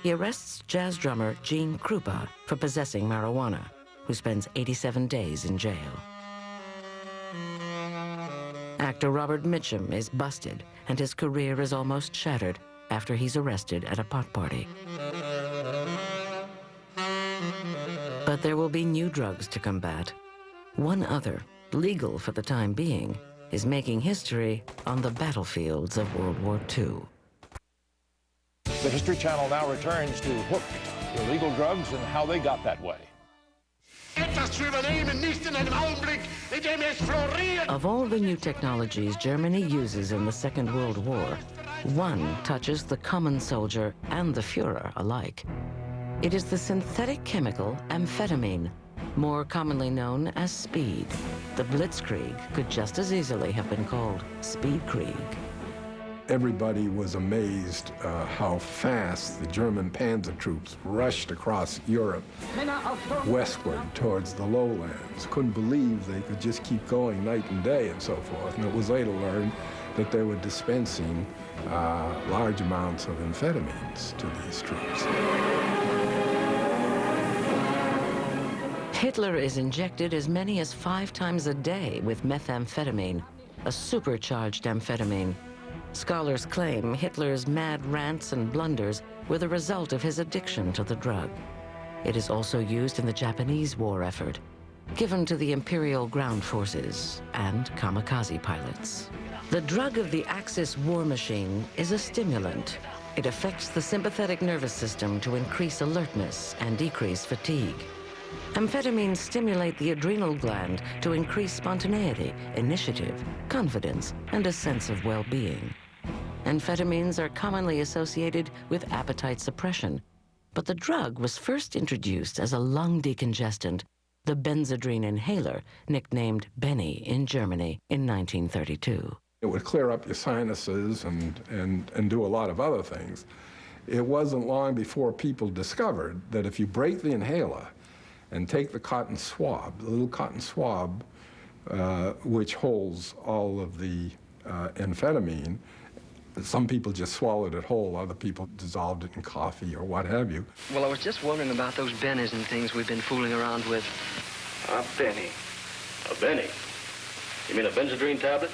he arrests jazz drummer Gene Krupa for possessing marijuana, who spends 87 days in jail. Actor Robert Mitchum is busted, and his career is almost shattered after he's arrested at a pot party. But there will be new drugs to combat. One other, legal for the time being, is making history on the battlefields of World War II. The History Channel now returns to Hooked, illegal drugs and how they got that way. Of all the new technologies Germany uses in the Second World War, one touches the common soldier and the Führer alike. It is the synthetic chemical amphetamine, more commonly known as speed. The Blitzkrieg could just as easily have been called Speedkrieg. Everybody was amazed how fast the German panzer troops rushed across Europe westward towards the lowlands. Couldn't believe they could just keep going night and day and so forth. And it was later learned that they were dispensing large amounts of amphetamines to these troops. Hitler is injected as many as 5 times a day with methamphetamine, a supercharged amphetamine. Scholars claim Hitler's mad rants and blunders were the result of his addiction to the drug. It is also used in the Japanese war effort, given to the Imperial ground forces and kamikaze pilots. The drug of the Axis war machine is a stimulant. It affects the sympathetic nervous system to increase alertness and decrease fatigue. Amphetamines stimulate the adrenal gland to increase spontaneity, initiative, confidence, and a sense of well-being. Amphetamines are commonly associated with appetite suppression, but the drug was first introduced as a lung decongestant, the Benzedrine inhaler, nicknamed Benny in Germany in 1932. It would clear up your sinuses and do a lot of other things. It wasn't long before people discovered that if you break the inhaler and take the cotton swab, the little cotton swab, which holds all of the amphetamine, some people just swallowed it whole, other people dissolved it in coffee or what have you. Well, I was just wondering about those bennies and things we've been fooling around with. A Benny? A Benny? You mean a Benzedrine tablet?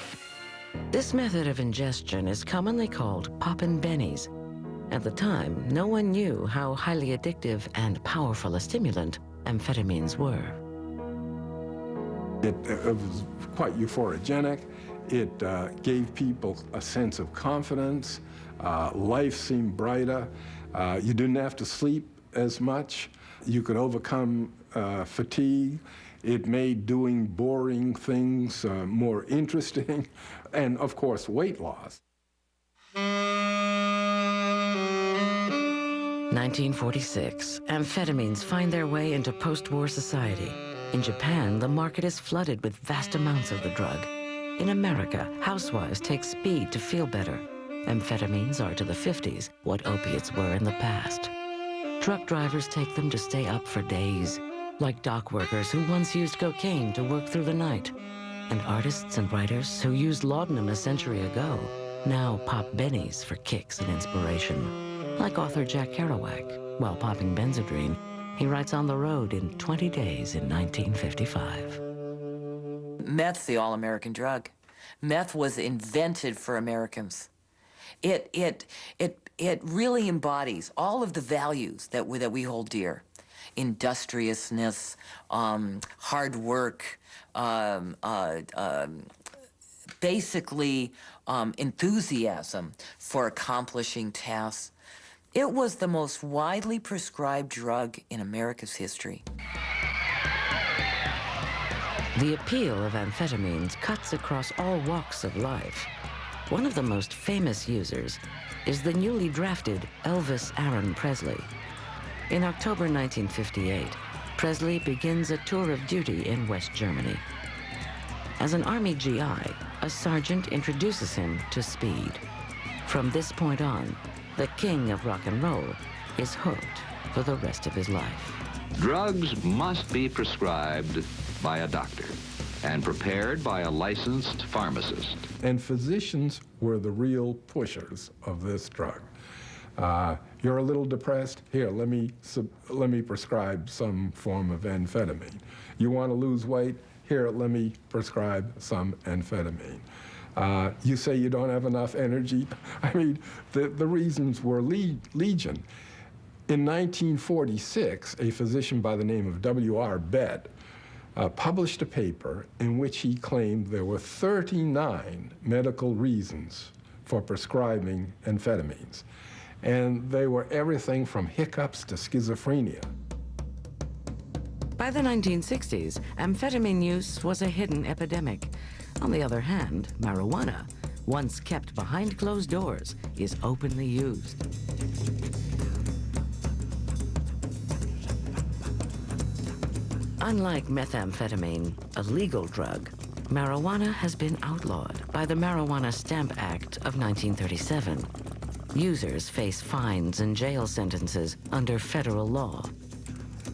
This method of ingestion is commonly called poppin' bennies. At the time, no one knew how highly addictive and powerful a stimulant amphetamines were. It was quite euphorogenic. It gave people a sense of confidence. Life seemed brighter. You didn't have to sleep as much. You could overcome fatigue. It made doing boring things more interesting. And, of course, weight loss. 1946, amphetamines find their way into post-war society. In Japan, the market is flooded with vast amounts of the drug. In America, housewives take speed to feel better. Amphetamines are to the 50s what opiates were in the past. Truck drivers take them to stay up for days, like dock workers who once used cocaine to work through the night. And artists and writers who used laudanum a century ago now pop bennies for kicks and inspiration. Like author Jack Kerouac, while popping Benzedrine, he writes On the Road in 20 Days in 1955. Meth's the all-American drug. Meth was invented for Americans. It really embodies all of the values that we hold dear. Industriousness, hard work, basically enthusiasm for accomplishing tasks. It was the most widely prescribed drug in America's history. The appeal of amphetamines cuts across all walks of life. One of the most famous users is the newly drafted Elvis Aaron Presley. In October 1958, Presley begins a tour of duty in West Germany. As an Army GI, a sergeant introduces him to speed. From this point on, the king of rock and roll is hooked for the rest of his life. Drugs must be prescribed by a doctor and prepared by a licensed pharmacist. And physicians were the real pushers of this drug. You're a little depressed? Here, let me prescribe some form of amphetamine. You want to lose weight? Here, let me prescribe some amphetamine. You say you don't have enough energy? I mean, the reasons were legion. In 1946, a physician by the name of W.R. Bett published a paper in which he claimed there were 39 medical reasons for prescribing amphetamines. And they were everything from hiccups to schizophrenia. By the 1960s, amphetamine use was a hidden epidemic. On the other hand, marijuana, once kept behind closed doors, is openly used. Unlike methamphetamine, a legal drug, marijuana has been outlawed by the Marijuana Stamp Act of 1937. Users face fines and jail sentences under federal law.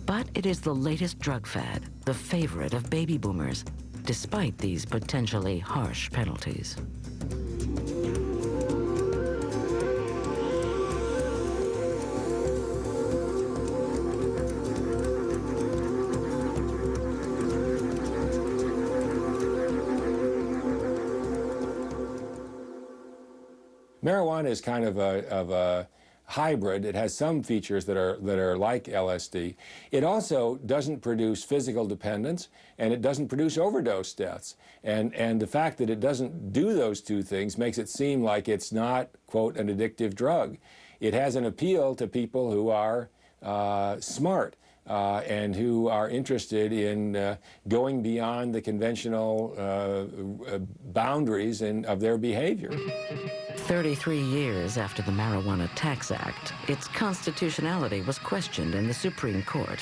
But it is the latest drug fad, the favorite of baby boomers, despite these potentially harsh penalties. Marijuana is kind of a hybrid. It has some features that are like LSD. It also doesn't produce physical dependence, and it doesn't produce overdose deaths. And the fact that it doesn't do those two things makes it seem like it's not, quote, an addictive drug. It has an appeal to people who are smart and who are interested in going beyond the conventional boundaries of their behavior. 33 years after the Marijuana Tax Act, its constitutionality was questioned in the Supreme Court.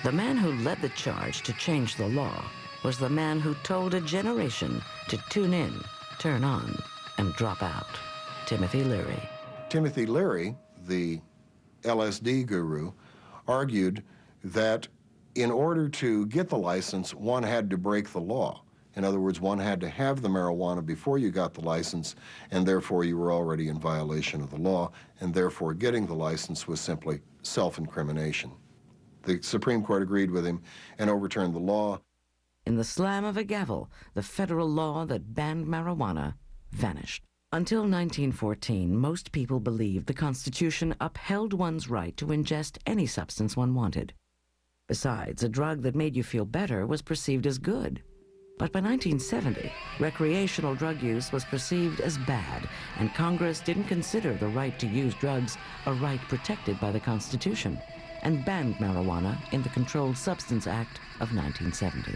The man who led the charge to change the law was the man who told a generation to tune in, turn on, and drop out. Timothy Leary. Timothy Leary, the LSD guru, argued that in order to get the license, one had to break the law. In other words, one had to have the marijuana before you got the license, and therefore you were already in violation of the law, and therefore getting the license was simply self-incrimination. The Supreme Court agreed with him and overturned the law. In the slam of a gavel, the federal law that banned marijuana vanished. Until 1914, most people believed the Constitution upheld one's right to ingest any substance one wanted. Besides, a drug that made you feel better was perceived as good. But by 1970, recreational drug use was perceived as bad, and Congress didn't consider the right to use drugs a right protected by the Constitution, and banned marijuana in the Controlled Substance Act of 1970.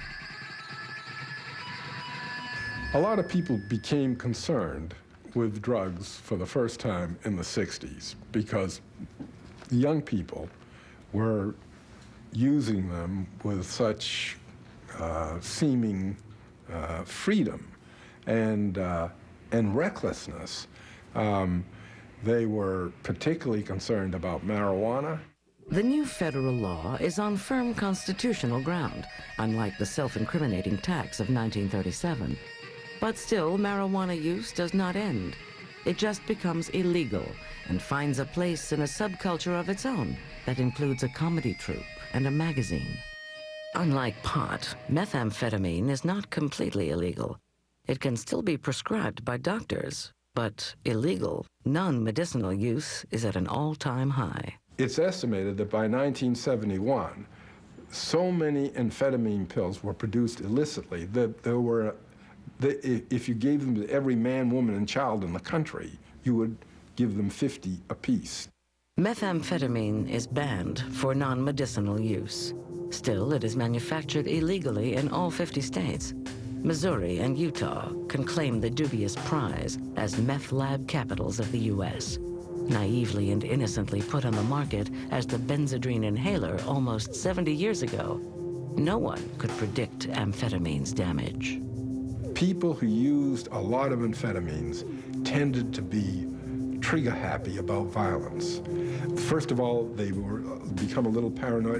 A lot of people became concerned with drugs for the first time in the 60s because young people were using them with such seeming freedom and recklessness. They were particularly concerned about marijuana. The new federal law is on firm constitutional ground, unlike the self-incriminating tax of 1937. But still, marijuana use does not end. It just becomes illegal and finds a place in a subculture of its own that includes a comedy troupe and a magazine. Unlike pot, methamphetamine is not completely illegal. It can still be prescribed by doctors, but illegal, non-medicinal use is at an all-time high. It's estimated that by 1971, so many amphetamine pills were produced illicitly that there were, if you gave them to every man, woman, and child in the country, you would give them 50 apiece. Methamphetamine is banned for non-medicinal use. Still, it is manufactured illegally in all 50 states. Missouri and Utah can claim the dubious prize as meth lab capitals of the U.S., naively and innocently put on the market as the Benzedrine inhaler almost 70 years ago. No one could predict amphetamine's damage. People who used a lot of amphetamines tended to be trigger happy about violence. First of all, they become a little paranoid.